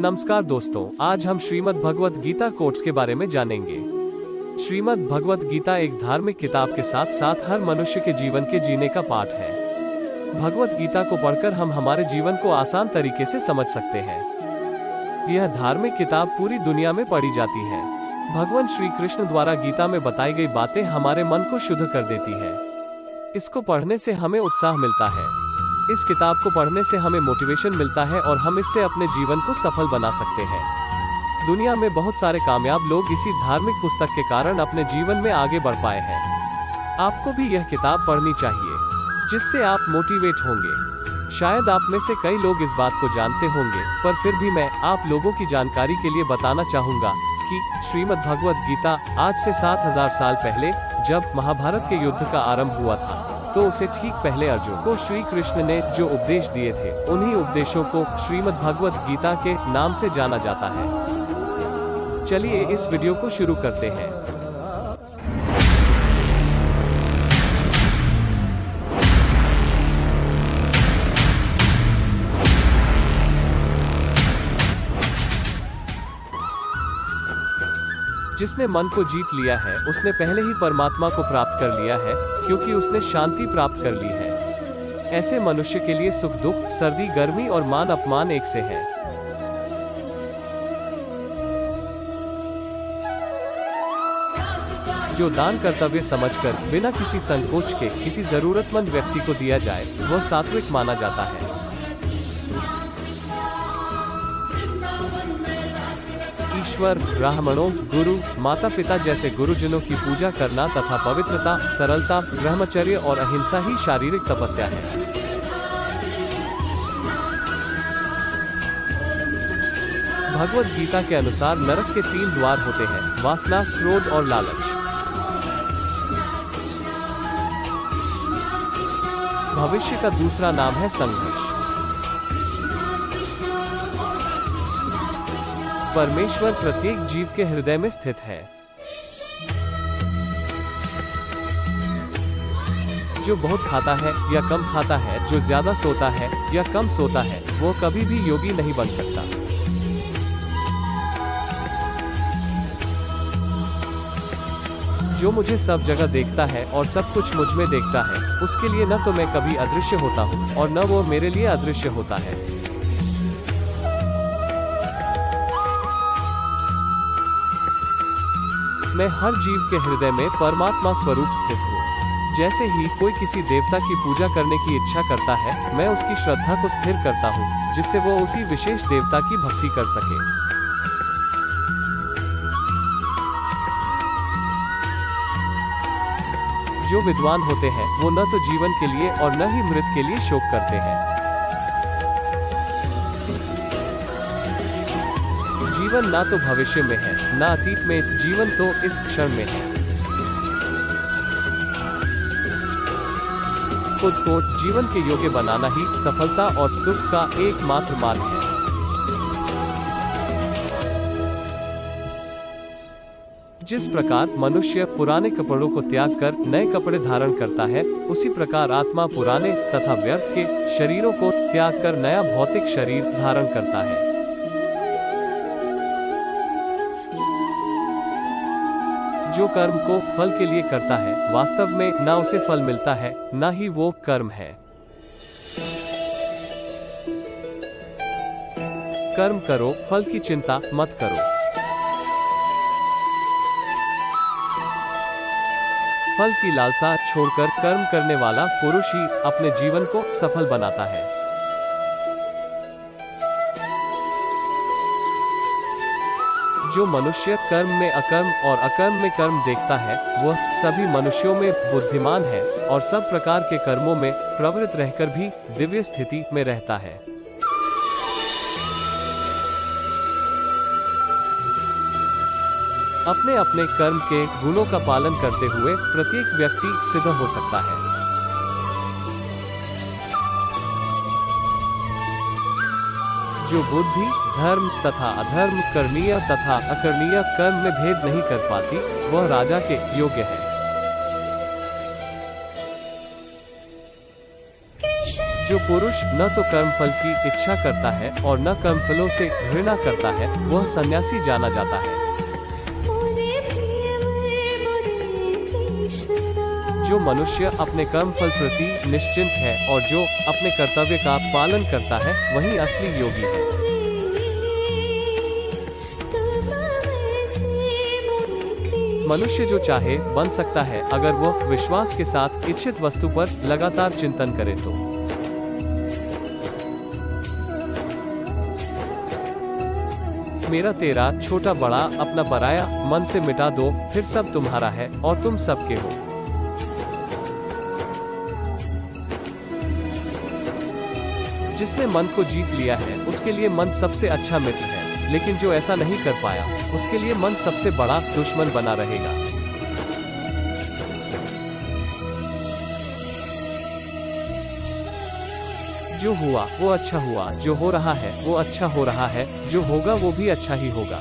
नमस्कार दोस्तों, आज हम श्रीमद् भगवत गीता कोट्स के बारे में जानेंगे। श्रीमद् भगवत गीता एक धार्मिक किताब के साथ साथ हर मनुष्य के जीवन के जीने का पाठ है। भगवत गीता को पढ़कर हम हमारे जीवन को आसान तरीके से समझ सकते हैं। यह धार्मिक किताब पूरी दुनिया में पढ़ी जाती है। भगवान श्री कृष्ण द्वारा गीता में बताई गई बातें हमारे मन को शुद्ध कर देती है। इसको पढ़ने से हमें उत्साह मिलता है। इस किताब को पढ़ने से हमें मोटिवेशन मिलता है और हम इससे अपने जीवन को सफल बना सकते हैं। दुनिया में बहुत सारे कामयाब लोग इसी धार्मिक पुस्तक के कारण अपने जीवन में आगे बढ़ पाए हैं। आपको भी यह किताब पढ़नी चाहिए, जिससे आप मोटिवेट होंगे। शायद आप में से कई लोग इस बात को जानते होंगे, पर फिर भी मैं आप लोगों की जानकारी के लिए बताना चाहूँगा कि श्रीमद् भगवत गीता आज से 7000 साल पहले जब महाभारत के युद्ध का आरंभ हुआ था, तो उसे ठीक पहले अर्जुन को श्री कृष्ण ने जो उपदेश दिए थे, उन्हीं उपदेशों को श्रीमद् भगवत गीता के नाम से जाना जाता है। चलिए इस वीडियो को शुरू करते हैं। जिसने मन को जीत लिया है, उसने पहले ही परमात्मा को प्राप्त कर लिया है, क्योंकि उसने शांति प्राप्त कर ली है। ऐसे मनुष्य के लिए सुख दुख, सर्दी गर्मी और मान अपमान एक से है। जो दान कर्तव्य समझकर बिना किसी संकोच के किसी जरूरतमंद व्यक्ति को दिया जाए, वह सात्विक माना जाता है। ईश्वर, ब्राह्मणों, गुरु, माता पिता जैसे गुरुजनों की पूजा करना तथा पवित्रता, सरलता, ब्रह्मचर्य और अहिंसा ही शारीरिक तपस्या है। भगवत गीता के अनुसार नरक के 3 द्वार होते हैं: वासना, क्रोध और लालच। भविष्य का दूसरा नाम है संघर्ष। परमेश्वर प्रत्येक जीव के हृदय में स्थित है। जो बहुत खाता है या कम खाता है, जो ज्यादा सोता है या कम सोता है, वो कभी भी योगी नहीं बन सकता। जो मुझे सब जगह देखता है और सब कुछ मुझ में देखता है, उसके लिए न तो मैं कभी अदृश्य होता हूँ और न वो मेरे लिए अदृश्य होता है। मैं हर जीव के हृदय में परमात्मा स्वरूप स्थित हूँ। जैसे ही कोई किसी देवता की पूजा करने की इच्छा करता है, मैं उसकी श्रद्धा को स्थिर करता हूँ, जिससे वो उसी विशेष देवता की भक्ति कर सके। जो विद्वान होते हैं, वो न तो जीवन के लिए और न ही मृत के लिए शोक करते हैं। जीवन ना तो भविष्य में है, ना अतीत में, जीवन तो इस क्षण में है। खुद को जीवन के योग्य बनाना ही सफलता और सुख का एकमात्र मार्ग है। जिस प्रकार मनुष्य पुराने कपड़ों को त्याग कर नए कपड़े धारण करता है, उसी प्रकार आत्मा पुराने तथा व्यर्थ के शरीरों को त्याग कर नया भौतिक शरीर धारण करता है। जो कर्म को फल के लिए करता है, वास्तव में ना उसे फल मिलता है, ना ही वो कर्म है। कर्म करो, फल की चिंता मत करो। फल की लालसा छोड़कर कर्म करने वाला पुरुष ही अपने जीवन को सफल बनाता है। जो मनुष्य कर्म में अकर्म और अकर्म में कर्म देखता है, वह सभी मनुष्यों में बुद्धिमान है और सब प्रकार के कर्मों में प्रवृत्त रहकर भी दिव्य स्थिति में रहता है। अपने अपने कर्म के गुणों का पालन करते हुए प्रत्येक व्यक्ति सिद्ध हो सकता है। जो बुद्धि धर्म तथा अधर्म, करणीय तथा अकरणीय कर्म में भेद नहीं कर पाती, वह राजा के योग्य है। जो पुरुष न तो कर्मफल की इच्छा करता है और न कर्मफलों से घृणा करता है, वह सन्यासी जाना जाता है। जो मनुष्य अपने कर्मफल प्रति निश्चिंत है और जो अपने कर्तव्य का पालन करता है, वही असली योगी है। मनुष्य जो चाहे बन सकता है अगर वह विश्वास के साथ इच्छित वस्तु पर लगातार चिंतन करे तो। मेरा तेरा छोटा बड़ा अपना पराया मन से मिटा दो, फिर सब तुम्हारा है और तुम सबके हो। जिसने मन को जीत लिया है उसके लिए मन सबसे अच्छा मित्र है, लेकिन जो ऐसा नहीं कर पाया उसके लिए मन सबसे बड़ा दुश्मन बना रहेगा। जो हुआ वो अच्छा हुआ, जो हो रहा है वो अच्छा हो रहा है, जो होगा वो भी अच्छा ही होगा।